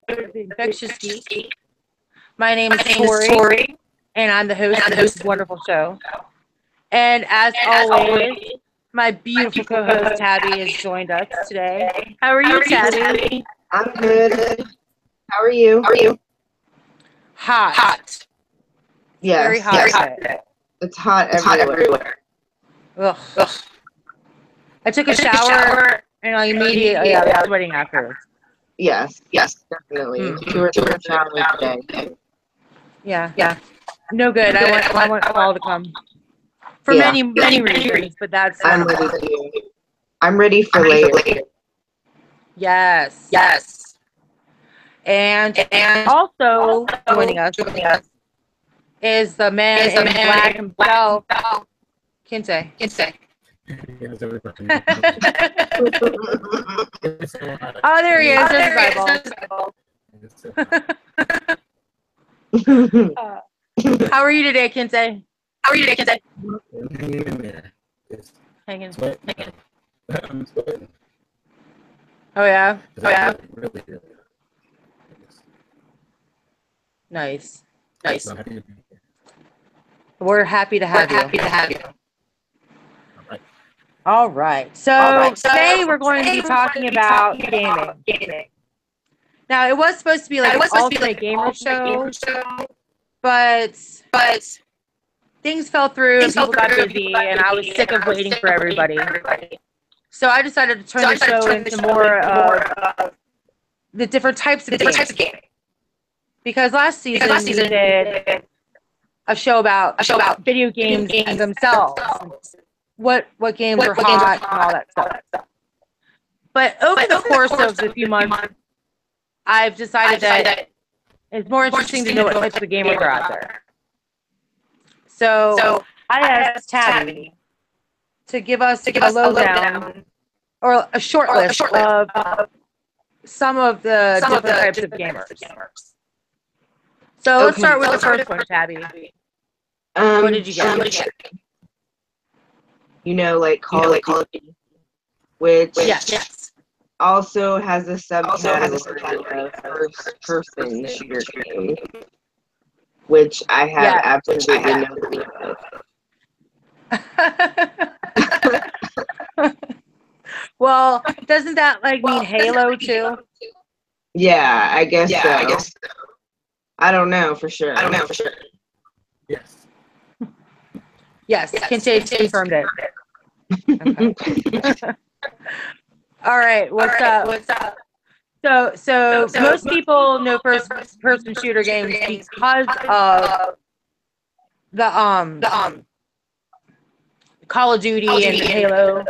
to the Infectious Geek. My name is Tori, and I'm the host of this wonderful show. And as always, my beautiful co-host Tabby has joined us today. How are you, Tabby? I'm good. How are you? Hot. Yes. Very hot. It's hot everywhere. Ugh. I took a shower and I immediately I was sweating afterwards. Yes, definitely. 2 or 3 showers a day. Yeah. No good. I want fall to come. For many reasons, but that's I'm ready for later. Yes. And also joining us is the man in black himself, Kinte. Oh, there he is. There's his eyeball. How are you today, Kinte? Hanging in there. Hanging. I'm sweating. Oh yeah. Really. Nice. I'm happy to be here. We're happy to have you. All right. All right. So today we're going to be talking about gaming. Now it was supposed to be like an ultimate gamer show, but things fell through and people got busy, and I was sick of waiting for everybody. So I decided to turn the show into more of the different types of gaming. Because last season we did a show about video games themselves, what games are hot and all that stuff. But over the course of the few months, I've decided that it's more interesting to know what types of gamers are out there. So I asked Tabby to give us a lowdown or a short list of some of the different types of gamers. So let's start with the first one, Tabby. What did you get? Like Call of Duty, which Yes. also has a subcategory of first-person shooter game, which I have absolutely no clue of. Well, doesn't that mean Halo too? Yeah, I guess so. I don't know for sure. Yes. Kinte confirmed it. Okay. All right, what's up? So most people know first-person shooter games because of the Call of Duty and Halo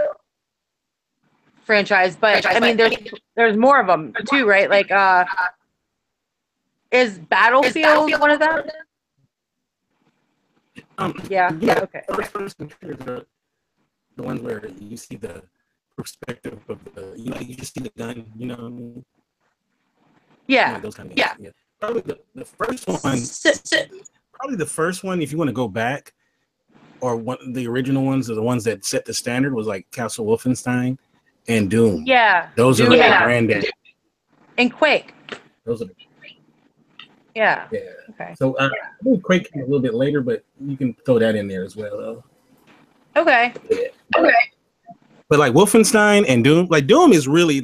franchise, but I mean there's more of them too, right? Is Battlefield one of them? Yeah. Okay. First-person shooters are the ones where you see the perspective of you just see the gun, you know what I mean? Yeah. Those kind of games. Yeah. Probably the first one. If you want to go back, or the original ones are the ones that set the standard, was like Castle Wolfenstein and Doom. Yeah. Those are like the granddad. And Quake. Those are. Yeah. Okay. So I think Quake came a little bit later, but you can throw that in there as well, though. Okay. Yeah. But like Wolfenstein and Doom, Doom is really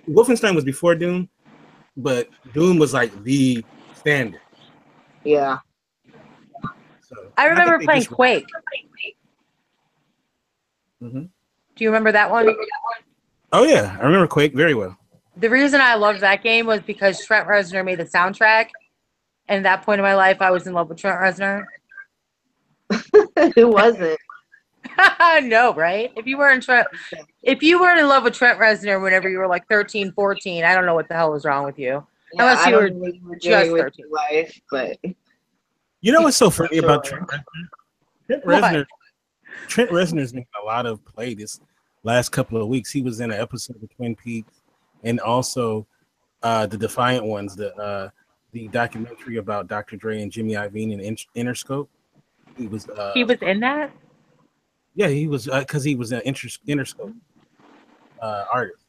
Wolfenstein was before Doom, but Doom was like the standard. Yeah. So I remember playing Quake. Mm-hmm. Do you remember that one? Oh yeah, I remember Quake very well. The reason I loved that game was because Trent Reznor made the soundtrack, and at that point in my life, I was in love with Trent Reznor. Who wasn't? No, right? If you weren't in love with Trent Reznor whenever you were like 13, 14, I don't know what the hell was wrong with you. Yeah, unless you were just 13. Life, but you know what's so funny about Trent Reznor? Trent Reznor's been a lot of play this last couple of weeks. He was in an episode of Twin Peaks, and also the Defiant Ones, the documentary about Dr. Dre and Jimmy Iovine in Interscope. He was in that? Yeah, he was because he was an Interscope artist.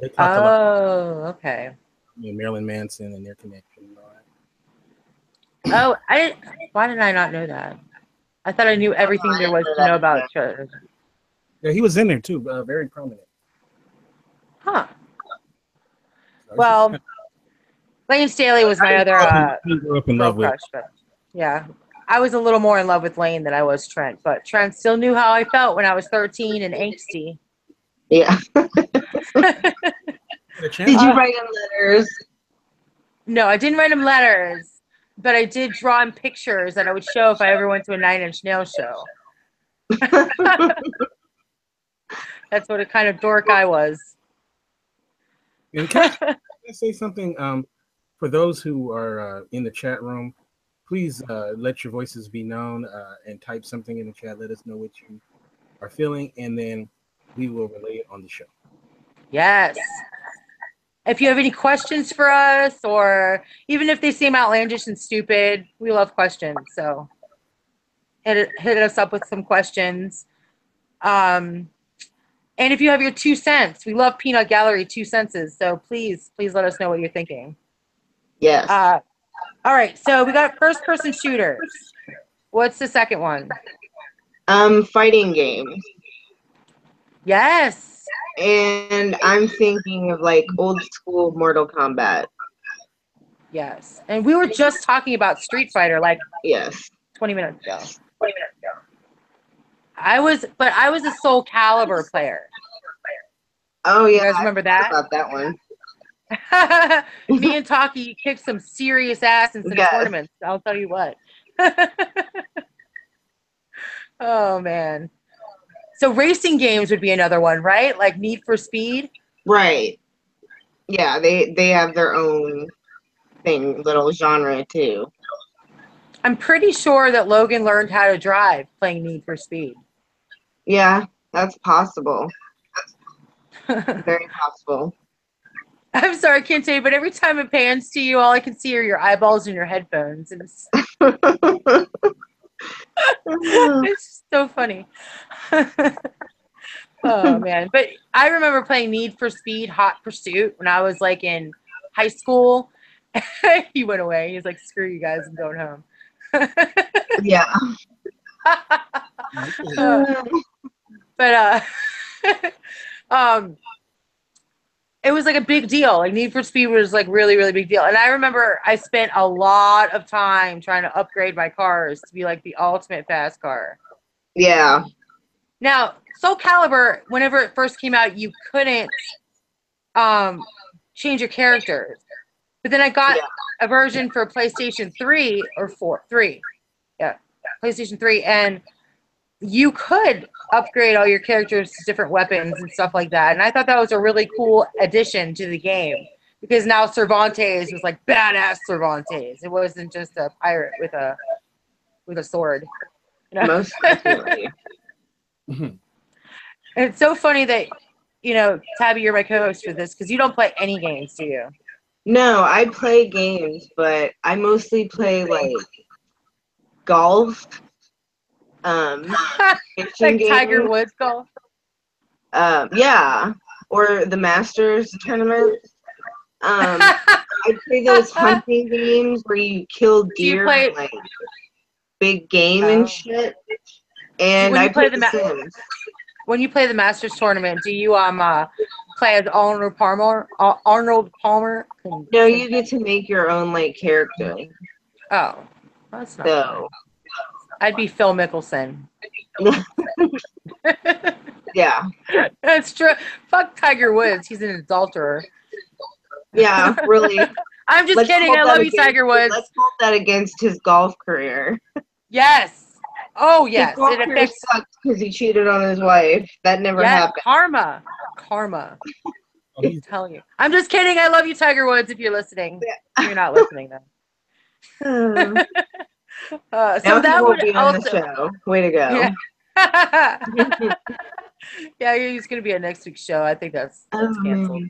They talked a lot Oh, okay. about Marilyn Manson and their connection and all that. Oh, why did I not know that? I thought I knew everything there was to know about Trent. Yeah, he was in there too, very prominent. Huh. So Well, Lane Staley was my other grew up in girl love with. crush, but yeah. I was a little more in love with Lane than I was Trent, but Trent still knew how I felt when I was 13 and angsty. Yeah. Did you write him letters? No, I didn't write him letters, but I did draw him pictures that I would show if I ever went to a 9 Inch Nails show. That's what a kind of dork I was. And can I say something? For those who are in the chat room, please let your voices be known and type something in the chat. Let us know what you are feeling, and then we will relay it on the show. Yes. If you have any questions for us, or even if they seem outlandish and stupid, we love questions. So hit us up with some questions. And if you have your 2 cents, we love Peanut Gallery 2 senses. So please let us know what you're thinking. Yes. All right. So we got first-person shooters. What's the second one? Fighting games. Yes. And I'm thinking of like old school Mortal Kombat. Yes. And we were just talking about Street Fighter like 20 minutes ago. I was a Soul Calibur player. Oh yeah. You guys remember that? About that one. Me and Taki kicked some serious ass in some tournaments. I'll tell you what. Oh man. So racing games would be another one, right? Like Need for Speed? Right. Yeah, they have their own little genre too. I'm pretty sure that Logan learned how to drive playing Need for Speed. Yeah, that's possible. Very possible. I'm sorry, Kinte, but every time it pans to you, all I can see are your eyeballs and your headphones. And it's just so funny. Oh, man. But I remember playing Need for Speed Hot Pursuit when I was like in high school. He went away. He was like, screw you guys, I'm going home. Yeah. But it was like a big deal. Like Need for Speed was like really, really big deal. And I remember I spent a lot of time trying to upgrade my cars to be like the ultimate fast car. Yeah. Now, Soul Calibur, whenever it first came out, you couldn't change your characters. But then I got a version for PlayStation 3 or 4. 3. Yeah. PlayStation 3. And you could upgrade all your characters to different weapons and stuff like that. And I thought that was a really cool addition to the game. Because now Cervantes was like badass Cervantes. It wasn't just a pirate with a sword. You know? Most definitely. It's so funny that, you know, Tabby, you're my co-host for this because you don't play any games, do you? No, I play games, but I mostly play like golf. Like Tiger Woods golf? Yeah. Or the Masters tournament. I play those hunting games where you kill deer and like big game and shit. And I play the Sims. When you play the Masters tournament, do you play as Arnold Palmer? Arnold Palmer? No, you get to make your own like character. Oh, that's not fun. I'd be Phil Mickelson. Yeah. That's true. Fuck Tiger Woods. He's an adulterer. Yeah, really. I'm just kidding. I love you, Tiger Woods. Let's hold that against his golf career. Yes. Oh, yes. His golf career sucks because he cheated on his wife. That never happened. Karma. I'm telling you. I'm just kidding. I love you, Tiger Woods, if you're listeing. Yeah. You're not listening, though. So that would be on the show. Way to go. Yeah. Yeah, he's going to be on next week's show. I think that's canceled.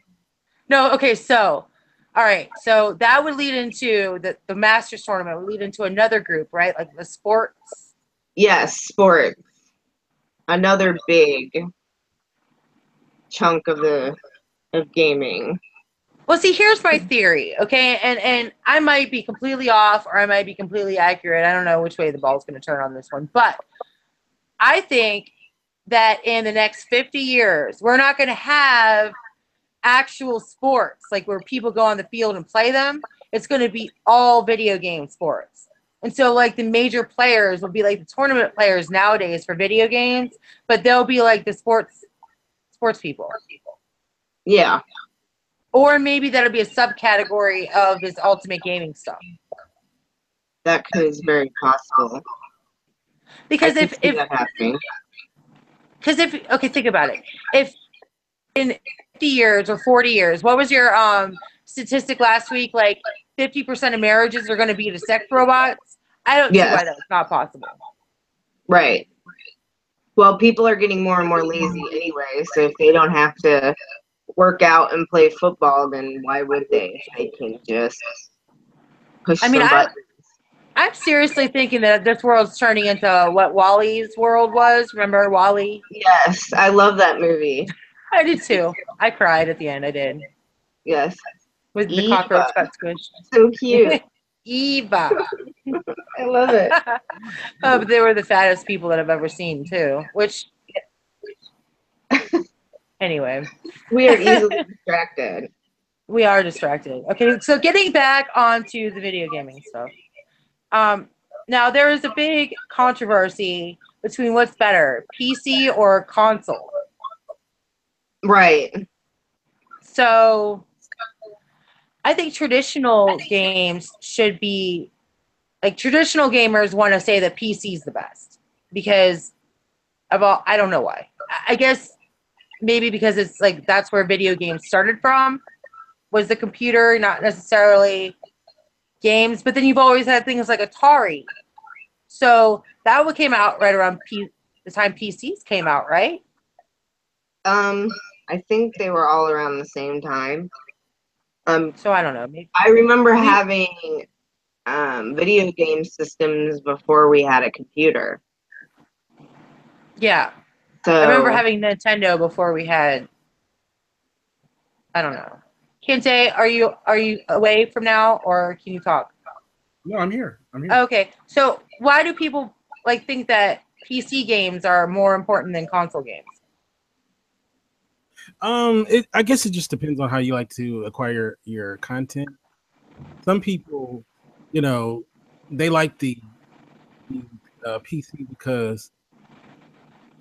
No, okay, so, all right. So that would lead into the Masters tournament would lead into another group, right? Like the sports. Yes, sports. Another big chunk of the of gaming. Well, see, here's my theory, okay? And I might be completely off or I might be completely accurate. I don't know which way the ball's going to turn on this one. But I think that in the next 50 years, we're not going to have actual sports, like where people go on the field and play them. It's going to be all video game sports. And so, like, the major players will be like the tournament players nowadays for video games, but they'll be like the sports people. Yeah. Or maybe that'll be a subcategory of this ultimate gaming stuff. That is very possible. Because okay, think about it. If in 50 years or 40 years, what was your statistic last week? Like 50% of marriages are going to be to sex robots. I don't see why that's not possible. Right. Well, people are getting more and more lazy anyway, so if they don't have to work out and play football, then why would they? They can just push some buttons. I'm seriously thinking that this world's turning into what WALL-E's world was. Remember WALL-E? Yes, I love that movie. I did too. I cried at the end. I did. Yes. With the cockroach got squished. So cute. Eva. I love it. But they were the fattest people that I've ever seen too. Which, anyway. We are easily distracted. We are distracted. Okay, so getting back onto the video gaming stuff. Now there is a big controversy between what's better, PC or console. Right. So I think traditional games should be, like, traditional gamers want to say that PC is the best because I don't know why. I guess maybe because it's like that's where video games started from, was the computer, not necessarily games. But then you've always had things like Atari. So that one came out right around the time PCs came out, right? I think they were all around the same time. So I don't know. Maybe. I remember having video game systems before we had a computer. Yeah. So I remember having Nintendo before we had. I don't know. Kinte, are you away from now, or can you talk? No, I'm here. Okay. So why do people think that PC games are more important than console games? I guess it just depends on how you like to acquire your content. Some people, they like the PC because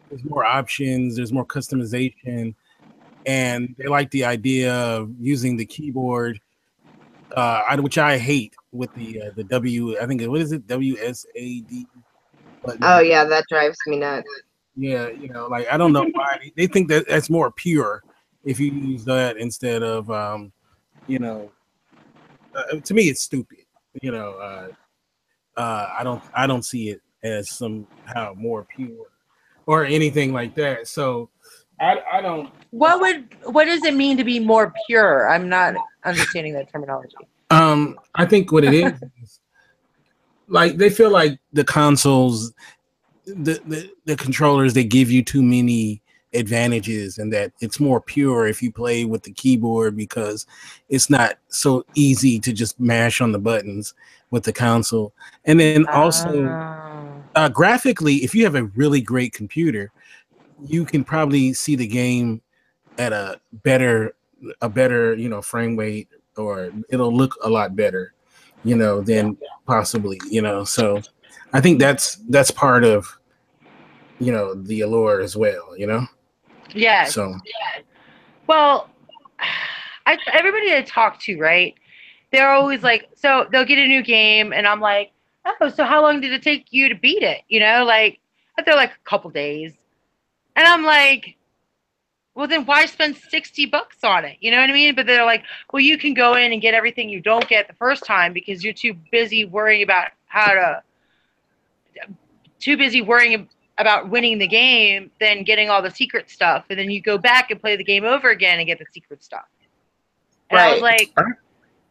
there's more options, there's more customization, and they like the idea of using the keyboard, which I hate with the W. I think what is it? WSAD. Oh yeah, that drives me nuts. Yeah, I don't know why they think that that's more pure if you use that instead of, to me it's stupid. I don't see it as somehow more pure or anything like that. So I don't. What does it mean to be more pure? I'm not understanding that terminology. I think what it is they feel like the consoles, the controllers, they give you too many advantages, and that it's more pure if you play with the keyboard because it's not so easy to just mash on the buttons with the console. And then also graphically, if you have a really great computer, you can probably see the game at a better frame rate, or it'll look a lot better than possibly so I think that's part of the allure as well, Yeah. So well, everybody I talk to, right, they're always like, so they'll get a new game and I'm like, oh, so how long did it take you to beat it? They're like a couple days. And I'm like, well, then why spend $60 on it? You know what I mean? But they're like, well, you can go in and get everything you don't get the first time because you're too busy worrying about winning the game than getting all the secret stuff. And then you go back and play the game over again and get the secret stuff. And right. I was like,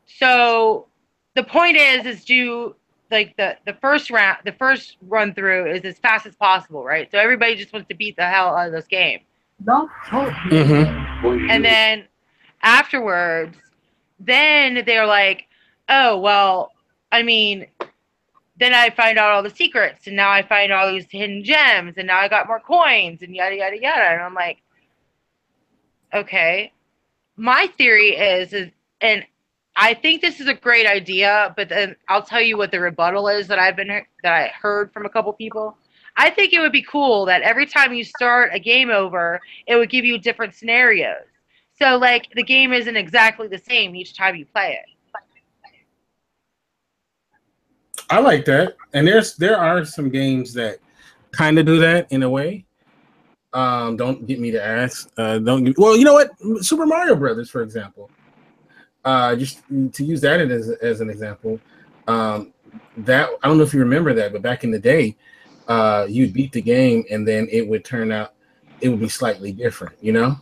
so the point is do the first run through is as fast as possible, right? So everybody just wants to beat the hell out of this game. Mm-hmm. And then afterwards, then they're like, oh, well, I mean, then I find out all the secrets, and now I find all these hidden gems, and now I got more coins, and yada, yada, yada. And I'm like, okay. My theory is, and I think this is a great idea, but then I'll tell you what the rebuttal is that I heard from a couple people. I think it would be cool that every time you start a game over, it would give you different scenarios. So, like, the game isn't exactly the same each time you play it. I like that, and there are some games that kind of do that in a way. Don't get me to ask. Well, you know what? Super Mario Brothers, for example. Just to use that as an example, that I don't know if you remember that, but back in the day, you'd beat the game and then it would turn out it would be slightly different, you know?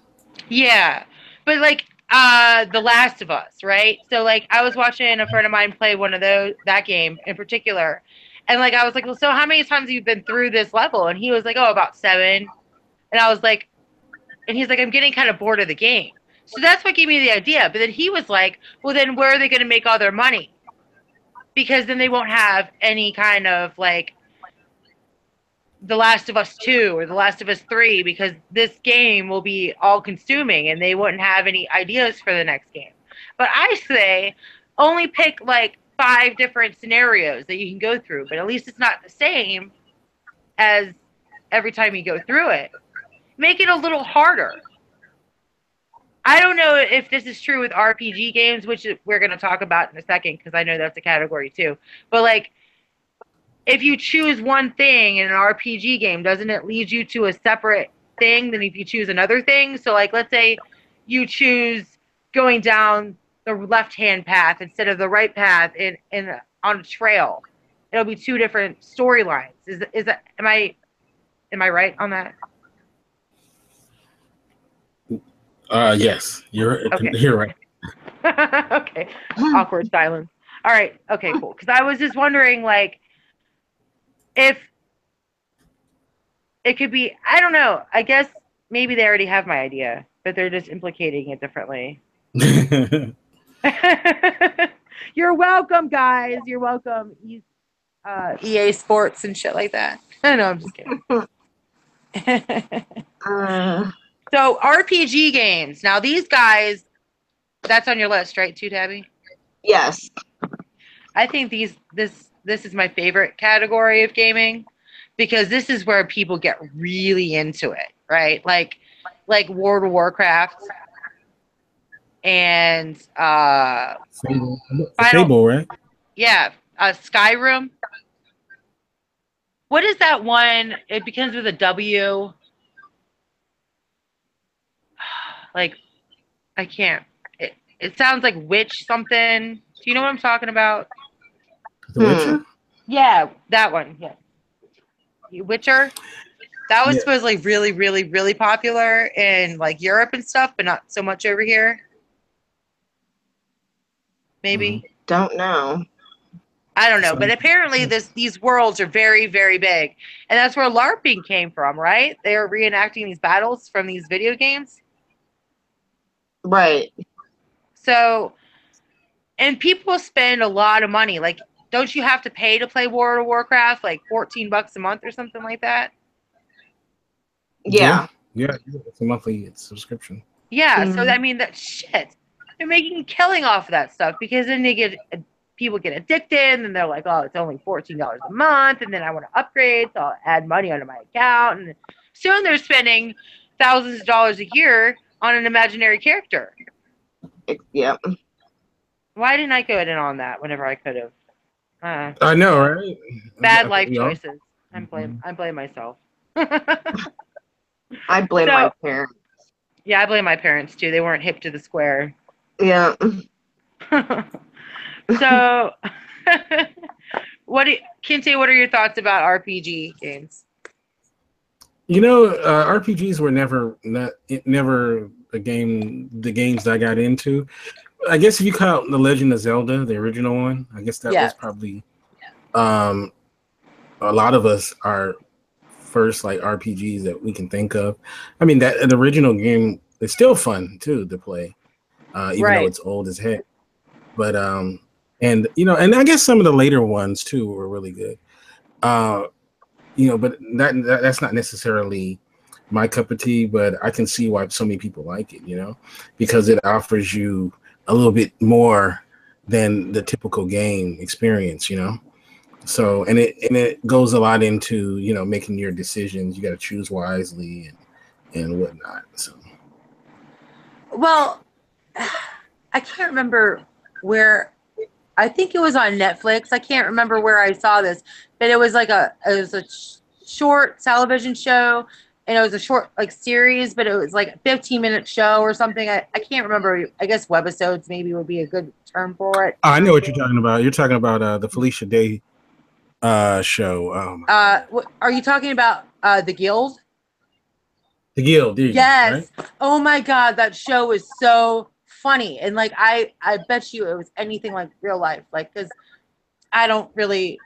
Yeah, but like The Last of Us, right? So like I was watching a friend of mine play that game in particular, and like I was like, well, so how many times have you been through this level? And he was like, oh, about 7. And I was like, and he's like, I'm getting kind of bored of the game. So that's what gave me the idea. But then he was like, well, then where are they going to make all their money? Because then they won't have any kind of like The Last of Us 2 or The Last of Us 3, because this game will be all consuming and they wouldn't have any ideas for the next game. But I say only pick like 5 different scenarios that you can go through, but at least it's not the same as every time you go through it. Make it a little harder. I don't know if this is true with RPG games, which we're going to talk about in a second, because I know that's a category too. But like, if you choose one thing in an RPG game, doesn't it lead you to a separate thing than if you choose another thing? So like, let's say you choose going down the left-hand path instead of the right path on a trail. It'll be 2 different storylines. Am I right on that? Yes, you're right. Okay. Awkward silence. All right. Okay, cool. Because I was just wondering, like, if it could be, I don't know. I guess maybe they already have my idea, but they're just implicating it differently. You're welcome, guys. You're welcome. EA Sports and shit like that. No, I'm just kidding. So RPG games. Now these guys, that's on your list, right, too, Tabby? Yes. I think this is my favorite category of gaming, because this is where people get really into it, right? Like World of Warcraft and Fable, right? Yeah, Skyrim. What is that one? It begins with a W. Like, I can't. It sounds like witch something. Do you know what I'm talking about? The Witcher? Yeah, that one. Yeah. Witcher? That was supposedly really, really, really popular in like Europe and stuff, but not so much over here. Maybe. Don't know. I don't know, but apparently these worlds are very, very big. And that's where LARPing came from, right? They were reenacting these battles from these video games. Right. So, and people spend a lot of money. Like, don't you have to pay to play World of Warcraft? Like $14 a month or something like that? Yeah. Yeah, it's a monthly subscription. Yeah, so I mean, that shit. They're making a killing off of that stuff, because then people get addicted, and they're like, oh, it's only $14 a month, and then I want to upgrade, so I'll add money onto my account, and soon they're spending thousands of dollars a year on an imaginary character. Yep. Why didn't I go in on that whenever I could have? I know, right? Bad life choices. I blame myself. I blame my parents. Yeah, I blame my parents too. They weren't hip to the square. Yeah. So, Kinte, what are your thoughts about RPG games? You know, RPGs were never the games that I got into. I guess if you count The Legend of Zelda, the original one, I guess that was probably a lot of us are first like RPGs that we can think of. I mean, that the original game is still fun too to play. even though it's old as heck. But and and I guess some of the later ones too were really good. But that's not necessarily my cup of tea, but I can see why so many people like it, because it offers you a little bit more than the typical game experience, So and it goes a lot into making your decisions. You got to choose wisely and whatnot. So, well, I can't remember where. I think it was on Netflix. I can't remember where I saw this, but it was like a short television show, and it was a short series, but it was like a 15-minute show or something. I can't remember. I guess webisodes maybe would be a good term for it. I know what you're talking about. You're talking about the Felicia Day show. Are you talking about the Guild? The Guild. Yes. Right? Oh my God, that show is so funny, and I bet you it was anything like real life, because I don't really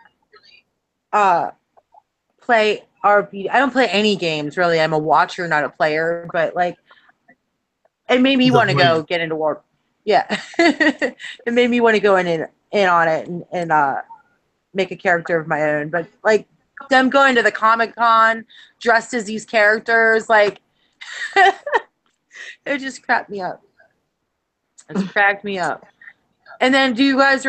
play RPG. I don't play any games really. I'm a watcher, not a player, but it made me want to go get into war. Yeah. It made me want to go in on it and make a character of my own. But them going to the Comic-Con dressed as these characters, it just cracked me up. It's cracked me up. And then do you guys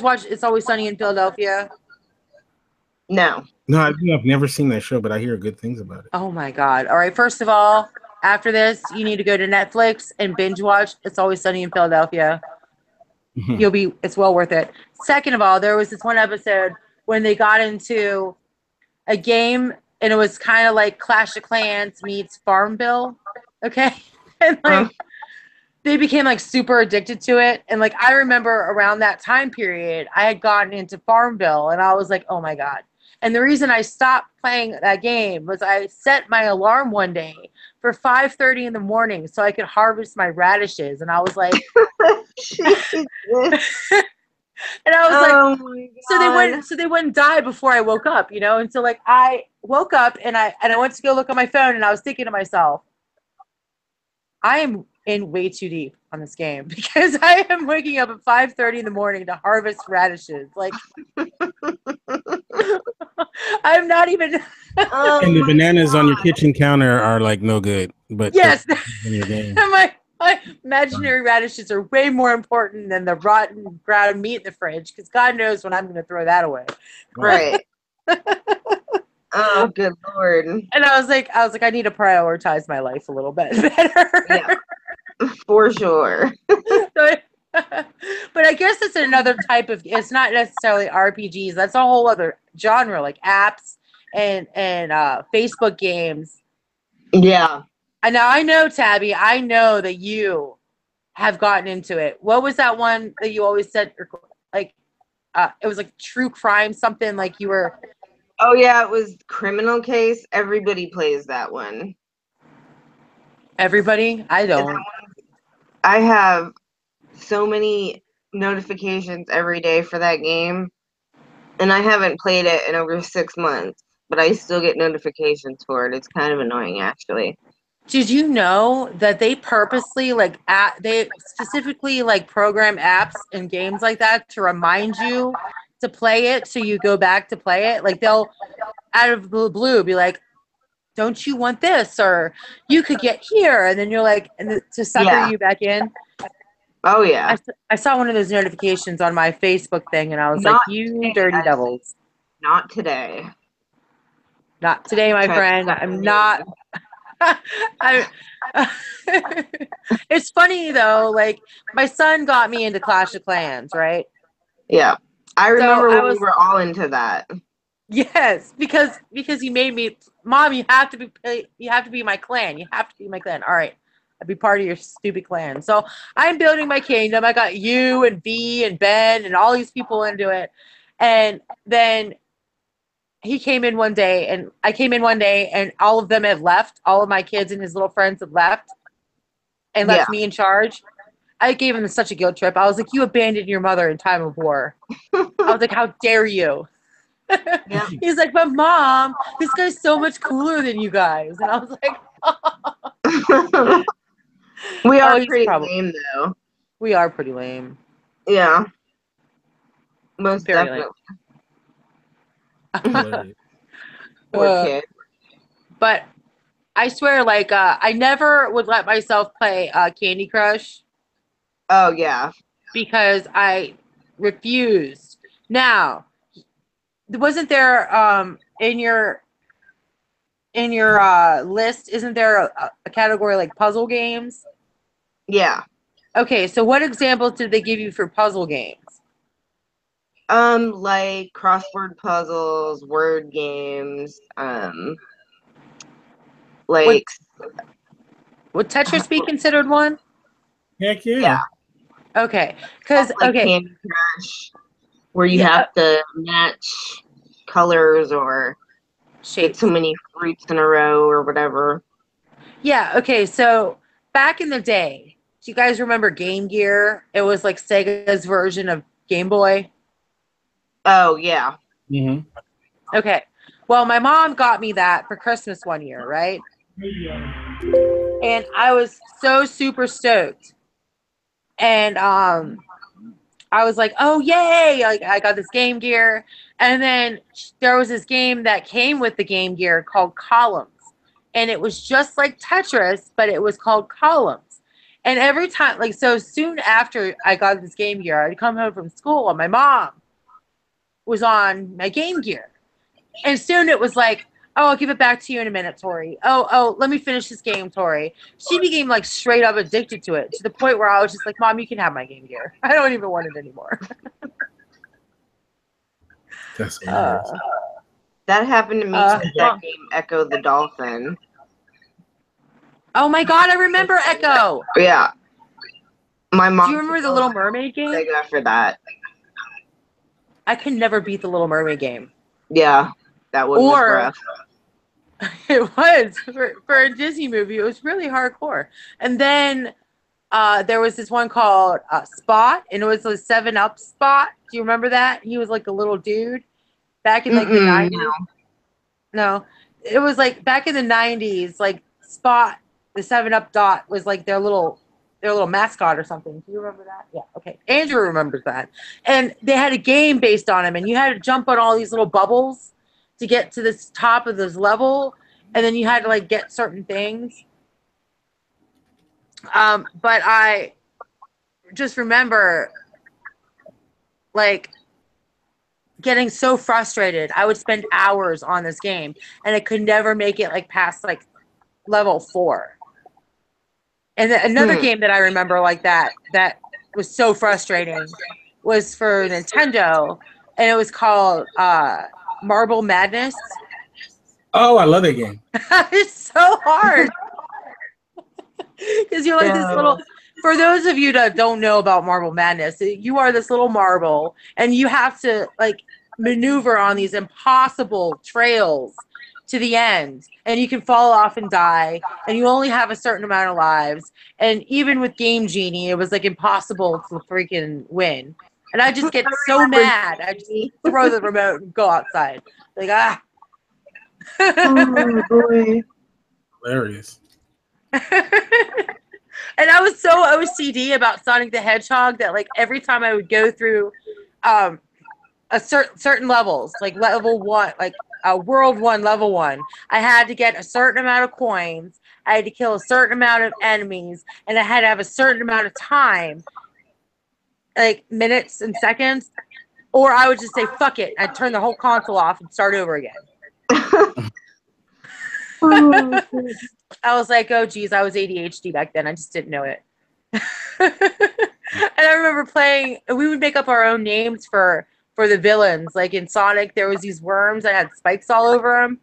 watch It's Always Sunny in Philadelphia? No. No, I've never seen that show, but I hear good things about it. Oh my God. All right. First of all, after this, you need to go to Netflix and binge watch It's Always Sunny in Philadelphia. It's well worth it. Second of all, there was this one episode when they got into a game, and it was kind of like Clash of Clans meets Farmville. Okay. And they became super addicted to it. And I remember around that time period, I had gotten into Farmville, and I was like, oh my God. And the reason I stopped playing that game was I set my alarm one day for 5:30 in the morning so I could harvest my radishes. And I was like, and I was so they wouldn't die before I woke up, And so I woke up and I went to go look at my phone, and I was thinking to myself, I am in way too deep on this game because I am waking up at 5:30 in the morning to harvest radishes. I'm not even. And the bananas on your kitchen counter are no good. But yes, in your game. my imaginary radishes are way more important than the rotten ground meat in the fridge, because God knows when I'm going to throw that away. Right. Oh, good Lord. And I was like, I need to prioritize my life a little bit better. Yeah, for sure. But I guess it's another type of, it's not necessarily RPGs. That's a whole other genre, apps and Facebook games. Yeah. And now I know, Tabby, I know that you have gotten into it. What was that one that you always said, it was true crime, something you were... Oh, yeah, it was Criminal Case. Everybody plays that one. Everybody? I don't. I have so many notifications every day for that game, and I haven't played it in over 6 months, but I still get notifications for it. It's kind of annoying, actually. Did you know that they purposely they specifically program apps and games like that to remind you to play it, so you go back to play it? They'll out of the blue be like, don't you want this, or you could get here, and then you're to sucker you back in. Oh yeah, I saw one of those notifications on my Facebook thing, and I was like, you dirty devils. Not today. Not today, my friend. I'm not. It's funny though, my son got me into Clash of Clans, right? Yeah, I remember when we were all into that. Yes, because he made me, Mom, you have to be my clan. You have to be my clan. All right, I'll be part of your stupid clan. So I'm building my kingdom. I got you and V and Ben and all these people into it, and then he came in one day, and I came in one day, and all of them had left. All of my kids and his little friends had left and left me in charge. I gave him such a guilt trip. I was like, you abandoned your mother in time of war. I was like, how dare you? Yeah. He's like, but Mom, this guy's so much cooler than you guys. And I was like, oh. We are pretty lame, though. We are pretty lame. Yeah. Most Very definitely. Poor kid. But I swear, like, I never would let myself play Candy Crush. Oh, yeah. Because I refused. Now, wasn't there in your list, isn't there a category like puzzle games? Yeah. Okay, so what examples did they give you for puzzle games? Like crossword puzzles, word games, like would Tetris be considered one? Heck yeah. Okay, because like Candy Crush, where you have to match colors or get so many fruits in a row or whatever. Yeah, okay, so back in the day, do you guys remember Game Gear? It was like Sega's version of Game Boy. Oh, yeah. Mm-hmm. Okay. Well, my mom got me that for Christmas one year, right? And I was so super stoked. And I was like, oh, yay. Like, I got this Game Gear. And then there was this game that came with the Game Gear called Columns. And it was just like Tetris, but it was called Columns. And every time, like, so soon after I got this Game Gear, I'd come home from school and my mom was on my Game Gear. And soon it was like, oh, I'll give it back to you in a minute, Tori. Oh, let me finish this game, Tori. She became like straight up addicted to it, to the point where I was just like, Mom, you can have my Game Gear. I don't even want it anymore. That's hilarious. That happened to me with that game, Echo the Dolphin. Oh my God, I remember Echo. Yeah. My mom. Do you remember the Little Mermaid game? Sega for that. I could never beat the Little Mermaid game. Yeah, that one was rough. It was. For a Disney movie, it was really hardcore. And then there was this one called Spot, and it was a 7-Up Spot. Do you remember that? He was like a little dude back in like the 90s. No, it was like back in the 90s, like Spot, the 7-Up dot was like their little mascot or something. Do you remember that? Yeah, okay. Andrew remembers that. And they had a game based on him, and you had to jump on all these little bubbles to get to this top of this level, and then you had to like get certain things. But I just remember like getting so frustrated. I would spend hours on this game, and I could never make it like past like level 4. And another game that I remember like that was so frustrating was for Nintendo, and it was called Marble Madness. Oh, I love that game. It's so hard because you're like this little. For those of you that don't know about Marble Madness, you are this little marble, and you have to like maneuver on these impossible trails to the end, and you can fall off and die, and you only have a certain amount of lives. And even with Game Genie, it was like impossible to freaking win. And I just get so mad. I just throw the remote and go outside. Like, Oh, boy. Hilarious. And I was so OCD about Sonic the Hedgehog that like every time I would go through a certain levels, like level 1, like World 1, level 1, I had to get a certain amount of coins, I had to kill a certain amount of enemies, and I had to have a certain amount of time, like minutes and seconds, or I would just say, fuck it. I'd turn the whole console off and start over again. I was like, oh, geez, I was ADHD back then. I just didn't know it. And I remember playing, we would make up our own names for the villains. Like in Sonic, there was these worms that had spikes all over them.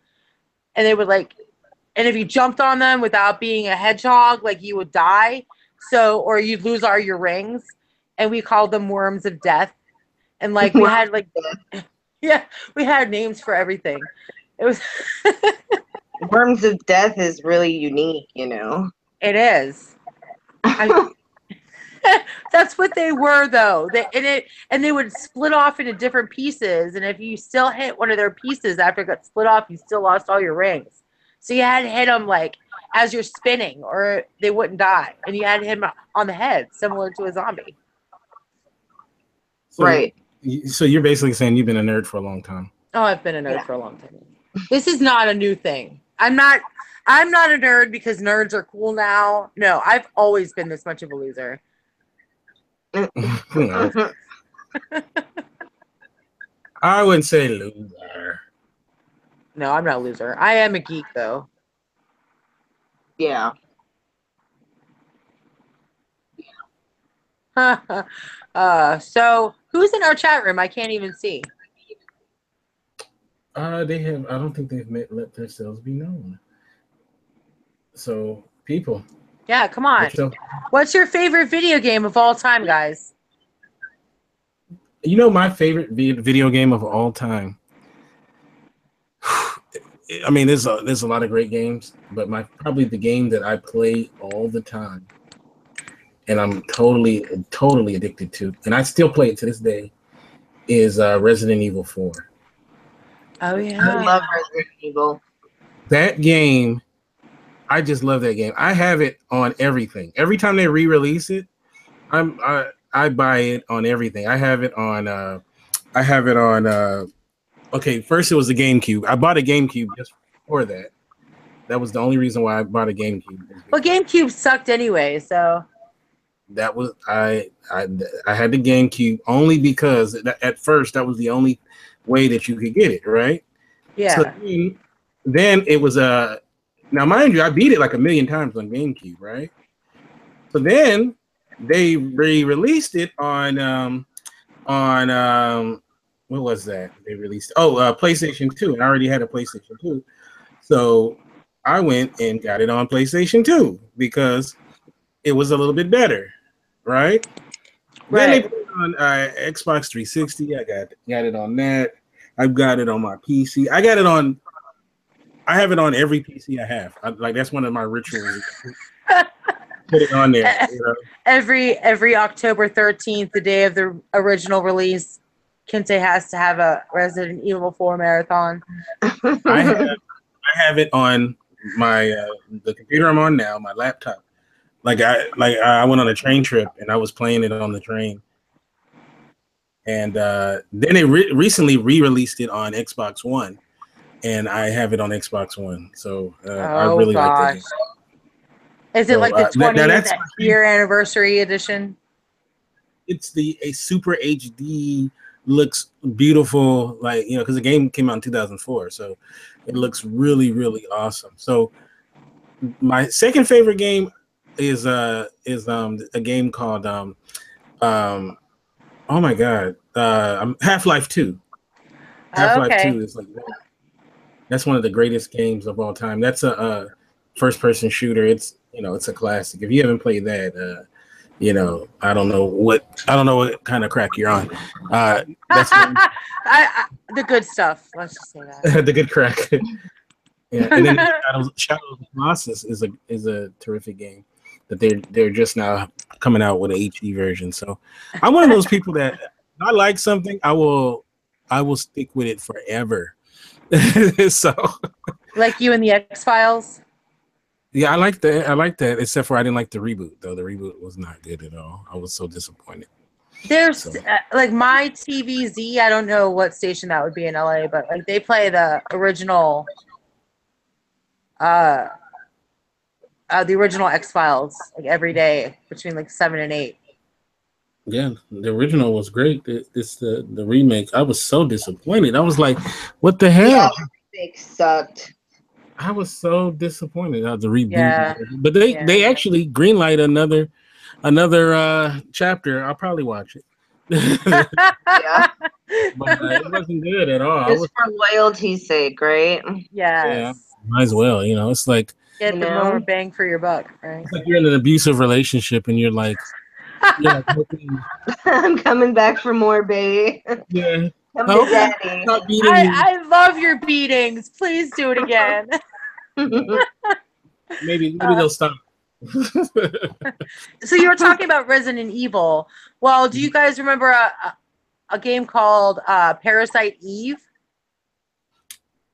And they would like, and if you jumped on them without being a hedgehog, like you would die. So, or you'd lose all your rings. And we called them Worms of Death. And like, we had like, yeah, we had names for everything. It was Worms of Death is really unique, you know. It is. That's what they were, though. And they would split off into different pieces. And if you still hit one of their pieces after it got split off, you still lost all your rings. So you had to hit them like as you're spinning, or they wouldn't die, and you had him on the head, similar to a zombie. So, right. So you're basically saying you've been a nerd for a long time. Oh, I've been a nerd for a long time. This is not a new thing. I'm not a nerd because nerds are cool now. No, I've always been this much of a loser. I wouldn't say loser. No, I'm not a loser. I am a geek, though. Yeah. So who's in our chat room? I can't even see. They have. I don't think they've let themselves be known. So people. Yeah, come on. What's your favorite video game of all time, guys? You know my favorite video game of all time. I mean, there's a lot of great games, but probably the game that I play all the time, and I'm totally addicted to, and I still play it to this day, is Resident Evil 4. Oh yeah, I love Resident Evil. That game, I just love that game. I have it on everything. Every time they re-release it, I buy it on everything. I have it on. Okay, first it was the GameCube. I bought a GameCube just for that. That was the only reason why I bought a GameCube. Well, GameCube sucked anyway, so. That was I had the GameCube only because at first that was the only way that you could get it, right? Yeah. So then it was now mind you, I beat it like 1,000,000 times on GameCube, right? So then they re-released it on what was that? They released PlayStation 2, and I already had a PlayStation 2. So I went and got it on PlayStation 2 because it was a little bit better, right? Then they put it on Xbox 360. I got it on that. I've got it on my PC. I have it on every PC I have. Like that's one of my rituals. Put it on there. You know? Every October 13th, the day of the original release, Kinte has to have a Resident Evil 4 marathon. I have it on my the computer I'm on now, my laptop. Like I went on a train trip and I was playing it on the train. And then they recently re-released it on Xbox One, and I have it on Xbox One. So I really like that game. Is it like the 20th year anniversary edition? It's a Super HD, looks beautiful, like because the game came out in 2004, so it looks really, really awesome. So my second favorite game is a game called oh my god, Half-Life 2. Half-Life 2 is that's one of the greatest games of all time. That's a first-person shooter. It's it's a classic. If you haven't played that, I don't know what kind of crack you're on. That's the good stuff. Let's just say that. The good crack. Yeah, and then Shadow of the Colossus is a terrific game that they're just now coming out with an HD version. So I'm one of those people that I like something, I will stick with it forever. So like you in the XFiles. Yeah, I like that. Except for I didn't like the reboot though. The reboot was not good at all. I was so disappointed. There's like my TVZ. I don't know what station that would be in LA, but like they play the original, the original XFiles like every day between like 7 and 8. Yeah, the original was great. It's the remake. I was so disappointed. I was like, "What the hell?" Yeah, the remake sucked. I was so disappointed. The reboot, yeah. But they actually greenlight another chapter. I'll probably watch it. Yeah, but it wasn't good at all. Just for loyalty's sake, right? Yes. Yeah, might as well. It's like get the more bang for your buck, right? It's like you're in an abusive relationship and you're like, I'm coming back for more, baby. Yeah. Come to daddy. I love your beatings. Please do it again. Maybe they'll stop. So you were talking about Resident Evil. Well, do you guys remember a game called Parasite Eve?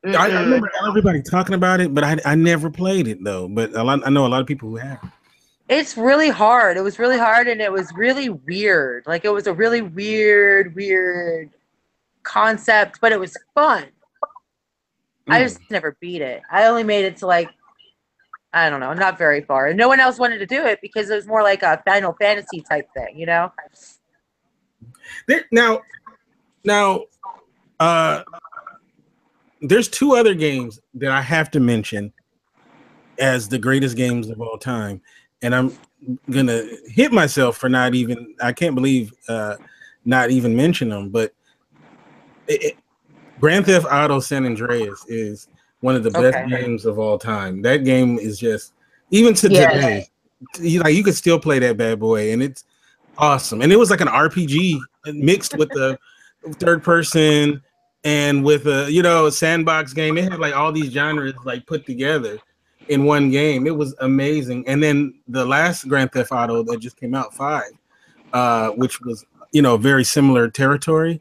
I remember everybody talking about it, but I never played it though. But I know a lot of people who have. It's really hard. It was really hard, and it was really weird. Like, it was a really weird concept, but it was fun. I just never beat it. I only made it to, like, I don't know, not very far. And no one else wanted to do it because it was more like a Final Fantasy type thing, you know? Now, there's two other games that I have to mention as the greatest games of all time. And I'm gonna hit myself for not even. I can't believe not even mention them. But Grand Theft Auto San Andreas is one of the best games of all time. That game is just even to today. You could still play that bad boy, and it's awesome. And it was like an RPG mixed with the third person and with a sandbox game. It had like all these genres like put together in one game. It was amazing. And then the last Grand Theft Auto that just came out, 5, which was very similar territory,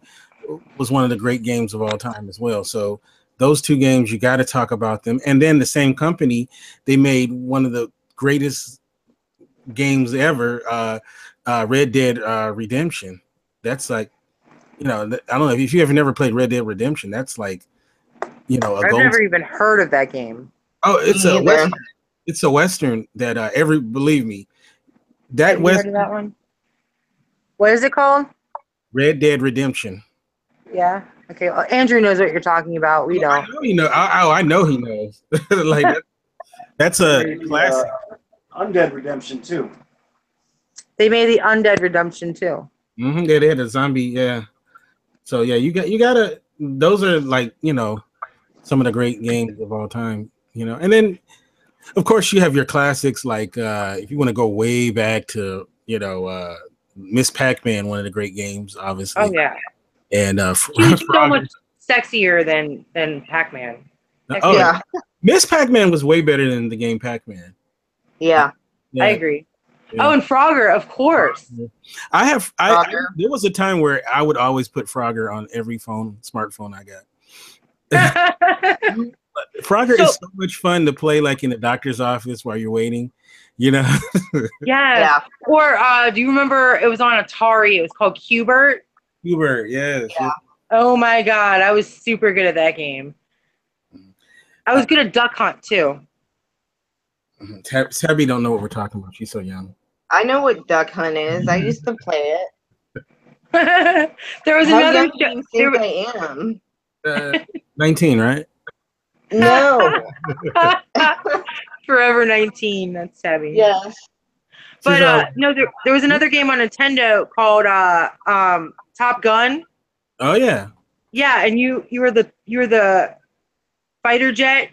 was one of the great games of all time as well. So those two games, you got to talk about them. And then the same company, they made one of the greatest games ever, Red Dead Redemption. That's like, I don't know if you ever never played Red Dead Redemption. That's like, I've never even heard of that game. Oh, it's a Western that believe me, that Western. Heard of that one? What is it called? Red Dead Redemption. Yeah. Okay. Well, Andrew knows what you're talking about. We don't. I know he knows. I know he knows. Like that's a classic. Undead Redemption 2. They made the Undead Redemption 2. Mm-hmm. Yeah, they had a zombie. Yeah. So yeah, you gotta. Those are like some of the great games of all time. And then, of course, you have your classics like if you want to go way back to Miss Pac-Man, one of the great games, obviously. Oh yeah. And she's so much sexier than Pac-Man. Yeah. Miss Pac-Man was way better than the game Pac-Man. Yeah. I agree. Yeah. Oh, and Frogger, of course. There was a time where I would always put Frogger on every smartphone I got. Frogger is so much fun to play, like in the doctor's office while you're waiting, Yeah. Or do you remember it was on Atari? It was called Qbert. Qbert, yes. Yeah. Oh my God, I was super good at that game. I was good at Duck Hunt too. Tabby don't know what we're talking about. She's so young. I know what Duck Hunt is. I used to play it. There was another. I am 19, right? No. Forever 19. That's Tabby. Yes. But no, there was another game on Nintendo called Top Gun. Oh yeah. Yeah, and you were the fighter jet.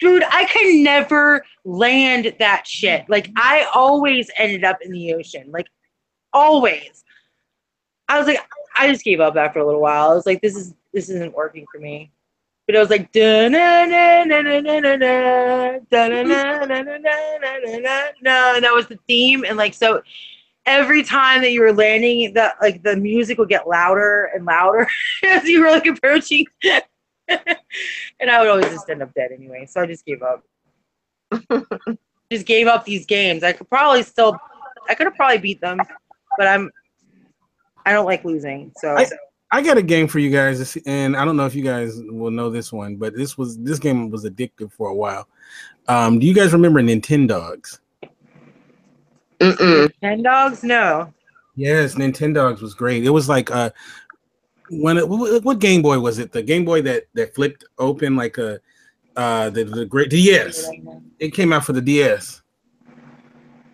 Dude, I could never land that shit. Like, I always ended up in the ocean. Like, always. I was like, I just gave up after a little while. I was like, this isn't working for me. But it was like, and that was the theme. And like, so every time that you were landing, the music would get louder and louder as you were like approaching. And I would always just end up dead anyway. So I just gave up. Just gave up these games. I could have probably beat them, but I don't like losing. So I got a game for you guys, and I don't know if you guys will know this one, but this game was addictive for a while. Do you guys remember Nintendogs? Nintendogs? No. Yes, Nintendogs was great. It was like what Game Boy was it? The Game Boy that flipped open like the great DS. It came out for the DS,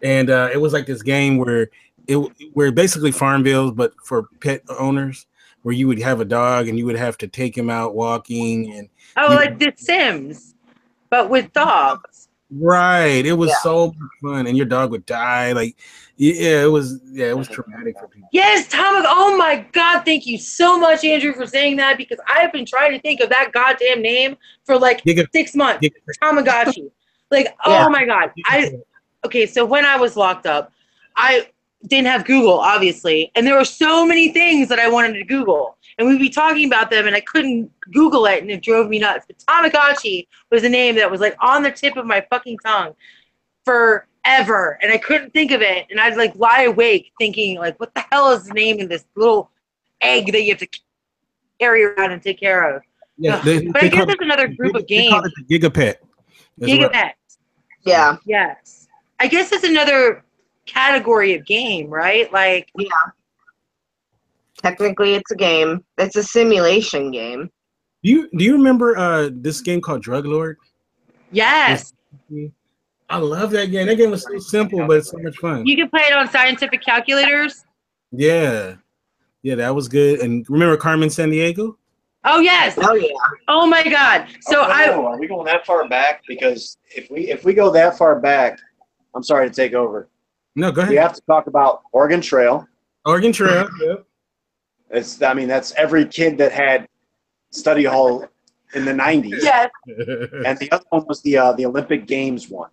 and it was like this game where basically Farmville, but for pet owners, where you would have a dog and you would have to take him out walking and like The Sims, but with dogs. Right. It was so fun, and your dog would die. Like, it was traumatic for people. Yes, oh my God! Thank you so much, Andrew, for saying that, because I have been trying to think of that goddamn name for like 6 months. Tamagotchi. Like, oh my God! Okay, so when I was locked up, I didn't have Google, obviously, and there were so many things that I wanted to Google, and we'd be talking about them, and I couldn't Google it, and it drove me nuts. But Tamagotchi was a name that was like on the tip of my fucking tongue forever, and I couldn't think of it, and I'd like lie awake thinking like, what the hell is the name of this little egg that you have to carry around and take care of? Yeah, but I guess it's another group of games. They call it the Gigapet. Gigapet. Yeah. Yes. I guess it's another category of game, right? Like, yeah. Technically, it's a game. It's a simulation game. Do you remember this game called Drug Lord? Yes. I love that game. That game was so simple, but it's so much fun. You can play it on scientific calculators. Yeah. Yeah, that was good. And remember Carmen Sandiego? Oh yes. Oh yeah. Oh my God. So are we going that far back? Because if we go that far back, I'm sorry to take over. No, go ahead. We have to talk about Oregon Trail. Oregon Trail. Yep. That's every kid that had study hall in the 90s. Yes. And the other one was the Olympic Games one.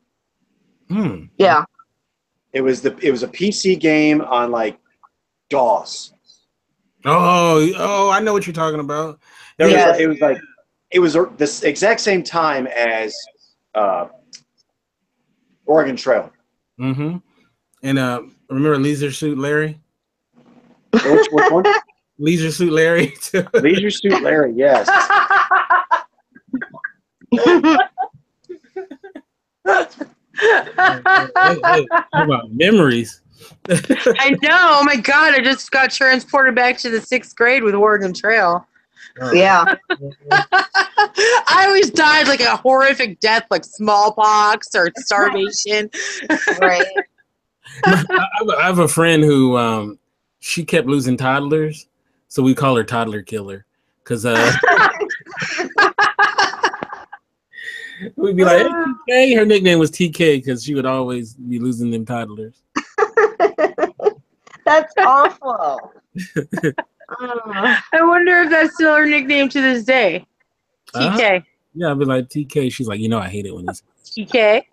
Yeah. It was a PC game on like DOS. Oh, I know what you're talking about. It was this exact same time as Oregon Trail. Mm-hmm. And remember Leisure Suit Larry? Which one? Leisure Suit Larry. Leisure Suit Larry, yes. Hey, about memories. I know. Oh my God. I just got transported back to the 6th grade with Oregon Trail. Yeah. I always died like a horrific death, like smallpox or starvation. Right. I have a friend who she kept losing toddlers, so we call her Toddler Killer because we'd be like, hey, TK. Her nickname was TK because she would always be losing them toddlers. That's awful. I wonder if that's still her nickname to this day. TK. Yeah, I'd be like, TK. She's like, I hate it when you say TK.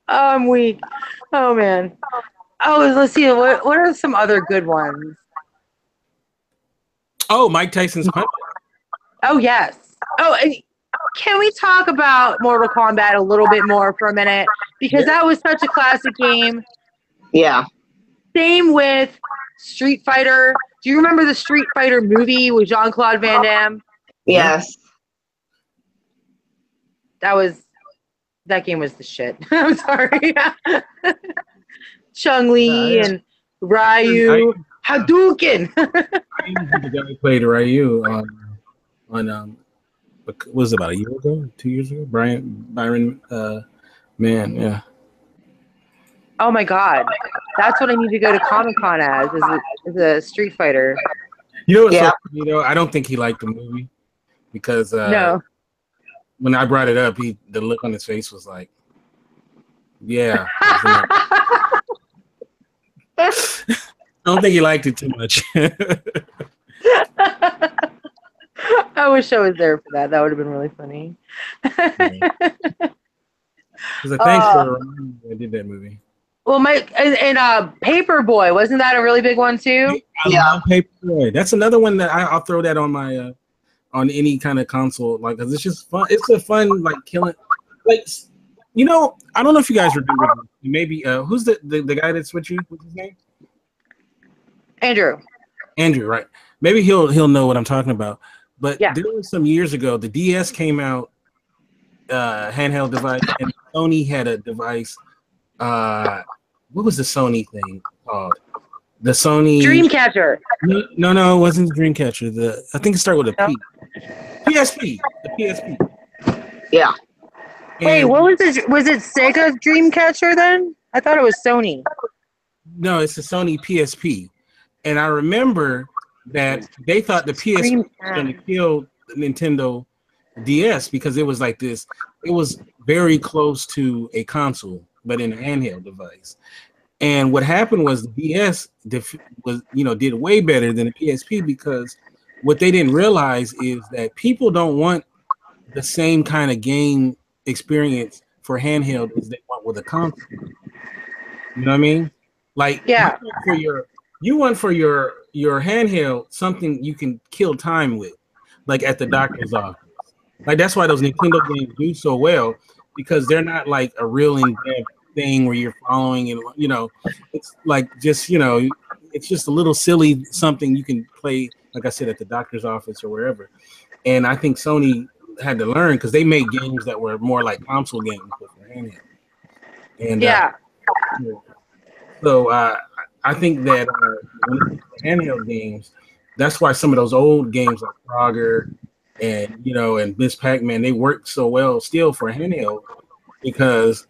Oh, I'm weak. Oh, man. Oh, let's see. What are some other good ones? Oh, Mike Tyson's Punch. Oh, yes. Oh, and can we talk about Mortal Kombat a little bit more for a minute? Because that was such a classic game. Yeah. Same with Street Fighter. Do you remember the Street Fighter movie with Jean-Claude Van Damme? Yes. That game was the shit. I'm sorry. Chun-Li and Ryu. Hadouken! The guy played Ryu on what was it, about a year ago, 2 years ago? Byron, man, yeah. Oh my God, that's what I need to go to Comic-Con as a Street Fighter. You know what's so funny, I don't think he liked the movie because no. When I brought it up, the look on his face was like, yeah. I don't think he liked it too much. I wish I was there for that. That would have been really funny. Thanks for reminding me I did that movie. Well, Paperboy, wasn't that a really big one too? I love Paperboy. That's another one that I'll throw that on my on any kind of console, like, because it's just fun. It's a fun, like, killing, like, I don't know if you guys remember. Maybe who's the guy that's with you? What's his name? Andrew, right? Maybe he'll know what I'm talking about. But there was some years ago, the DS came out, handheld device, and Sony had a device. What was the Sony thing called? The Sony Dreamcatcher. No, it wasn't the Dreamcatcher. I think it started with a P. PSP. The PSP. Yeah. Wait, what was it? Was it Sega Dreamcatcher then? I thought it was Sony. No, it's the Sony PSP. And I remember that they thought the PSP was going to kill the Nintendo DS because it was like this. It was very close to a console, but in a handheld device. And what happened was the DS did way better than the PSP because what they didn't realize is that people don't want the same kind of game experience for handheld as they want with a console. You know what I mean? Like, You want for your handheld something you can kill time with, like at the doctor's office. Like that's why those Nintendo games do so well, because they're not like a real in-depth thing where you're following and it's like just it's just a little silly something you can play, like I said, at the doctor's office or wherever. And I think Sony had to learn because they made games that were more like console games but for handheld. And so I think that when it comes to handheld games, that's why some of those old games like Frogger and and Miss Pac-Man, they work so well still for handheld because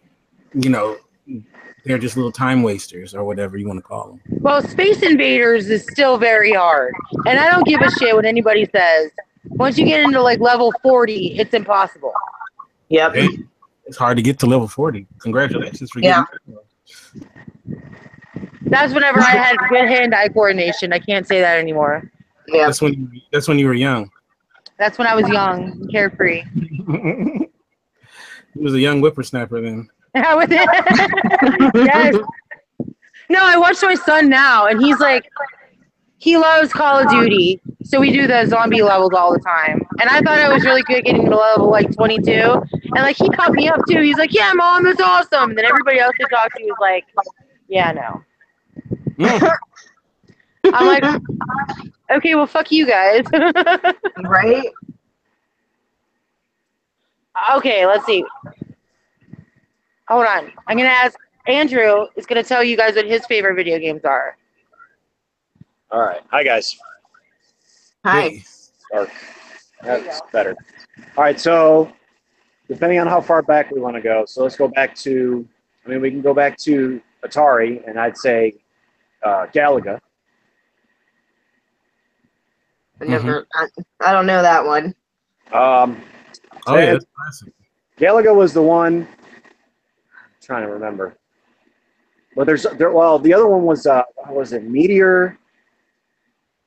they're just little time wasters or whatever you want to call them. Well, Space Invaders is still very hard, and I don't give a shit what anybody says. Once you get into like level 40, it's impossible. Yep. Hey, it's hard to get to level 40. Congratulations for getting That's whenever I had good hand-eye coordination. I can't say that anymore. Yeah. That's when you were young. That's when I was young, and carefree. He was a young whippersnapper then. Yes. No, I watch my son now, and he's like, he loves Call of Duty, so we do the zombie levels all the time. And I thought I was really good getting to level like 22, and like he caught me up too. He's like, "Yeah, Mom, that's awesome." And then everybody else I talked to was like, "Yeah, no." I'm like, okay, well, fuck you guys. Right? Okay, let's see. Hold on. I'm going to ask Andrew is going to tell you guys what his favorite video games are. All right. Hi, guys. Hi. Dark. That's better. All right. So, depending on how far back we want to go, so let's go back to, we can go back to Atari, and I'd say Galaga. I don't know that one. Oh, yeah, that's classic. Galaga was the one. I'm trying to remember. But the other one was it Meteor?